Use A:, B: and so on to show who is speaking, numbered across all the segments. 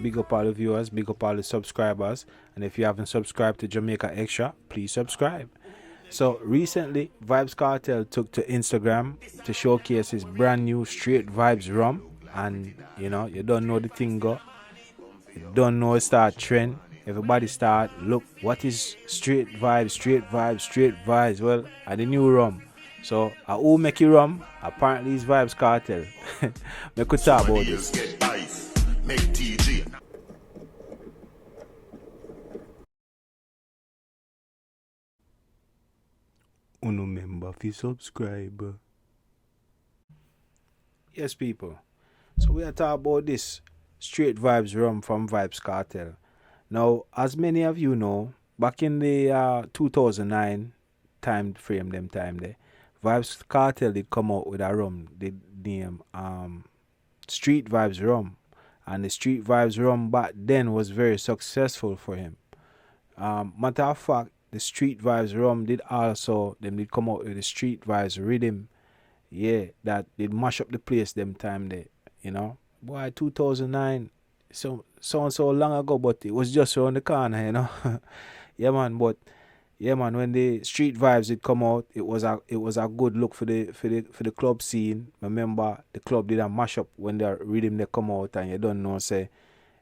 A: Big up all the viewers, big up all the subscribers. And if you haven't subscribed to Jamaica Extra, please subscribe. So recently, Vybz Kartel took to Instagram to showcase his brand new Straight Vybz Rum. And you don't know the thing go. You don't know it start trend. Everybody start look what is Straight Vybz, Straight Vybz, Straight Vybz. Well, the new rum. So who make you rum? Apparently it's Vybz Kartel. Me could talk about this. Uno member fi subscribe. Yes, people. So we are talking about this Straight Vybz Rum from Vybz Kartel. Now, as many of you know, back in the 2009 time frame, them time there, Vybz Kartel did come out with a rum, they name Street Vybz Rum, and the Street Vybz Rum back then was very successful for him. Matter of fact, the Street Vybz Rum did come out with the Street Vybz Rhythm, yeah, that did mash up the place them time there, Boy, 2009, so long ago, but it was just around the corner, Yeah, man, but yeah, man, when the Street Vybz did come out, it was a good look for the club scene. Remember, the club did a mash up when the rhythm they come out, and you don't know, say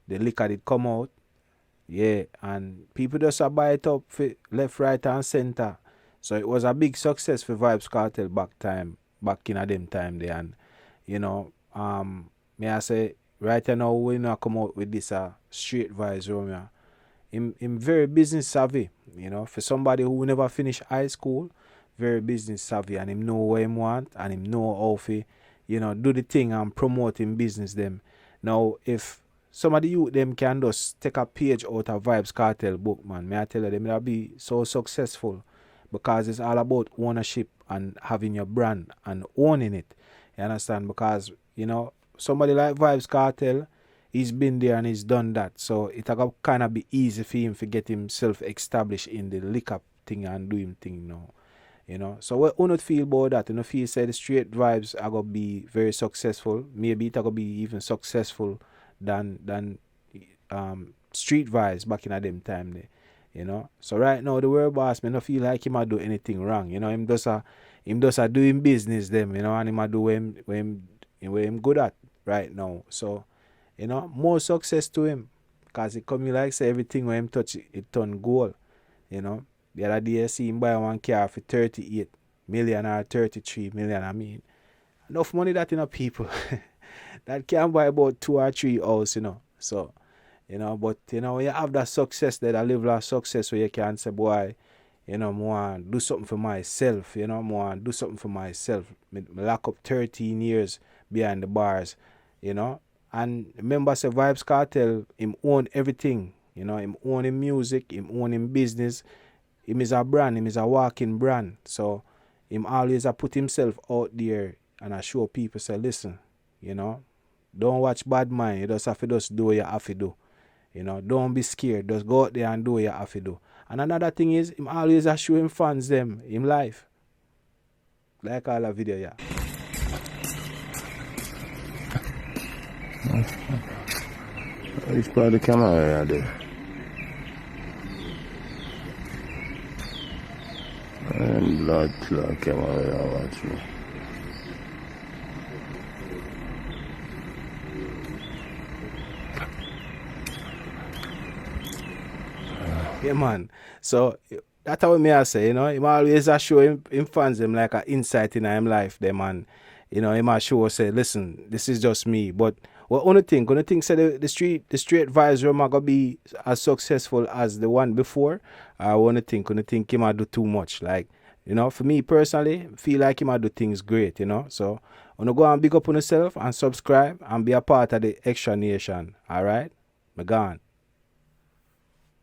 A: the liquor did come out, yeah, and people just buy it up for left, right, and center. So it was a big success for Vybz Kartel back in a them time there, and may I say right now we not come out with this Straight Vybz Rum. Yeah. Him very business savvy, for somebody who never finished high school, very business savvy, and him know what him want, and him know how to, do the thing and promote him business them. Now, if some of the youth them can just take a page out of Vybz Kartel book, man, may I tell you, them will be so successful because it's all about ownership and having your brand and owning it. You understand? Because, somebody like Vybz Kartel, he's been there and he's done that. So it'll kind of be easy for him to get himself established in the liquor thing and do him thing now. So what you not feel about that? You feel say the Straight Vybz are gonna be very successful. Maybe it's gonna be even successful than Street Vybz back in a them time there. So right now the world boss me no feel like him a do anything wrong. Him does a doing business them, and him a do what him good at right now. So more success to him because it come like say everything when him touch it turn gold. The other day I see him buy one car for 38 million or 33 million. I mean, enough money that people that can buy about 2 or 3 house, So, but when you have that success, that level of success where you can say, boy, more do something for myself, more do something for myself. Me lock up 13 years behind the bars, And remember, say Vybz Kartel, him own everything. Him own him music, him own him business. Him is a brand, him is a walking brand. So him always put himself out there and I show people, say, listen, don't watch bad mind. You just have to just do what you have to do. Don't be scared. Just go out there and do what you have to do. And another thing is, him always show him fans them in life. Like all the video, yeah.
B: Which part of the camera are there? And blood clot camera watch me.
A: Yeah, man. So that's how me I say, him always show him fans them like an insight in him life, them, and him a show say, listen, this is just me. But what only think say the Straight Vybz Rum are gonna be as successful as the one before? I wanna think him a do too much. Like, for me personally, feel like him a do things great, So wanna go and big up on yourself and subscribe and be a part of the Extra Nation. Alright? Me gone.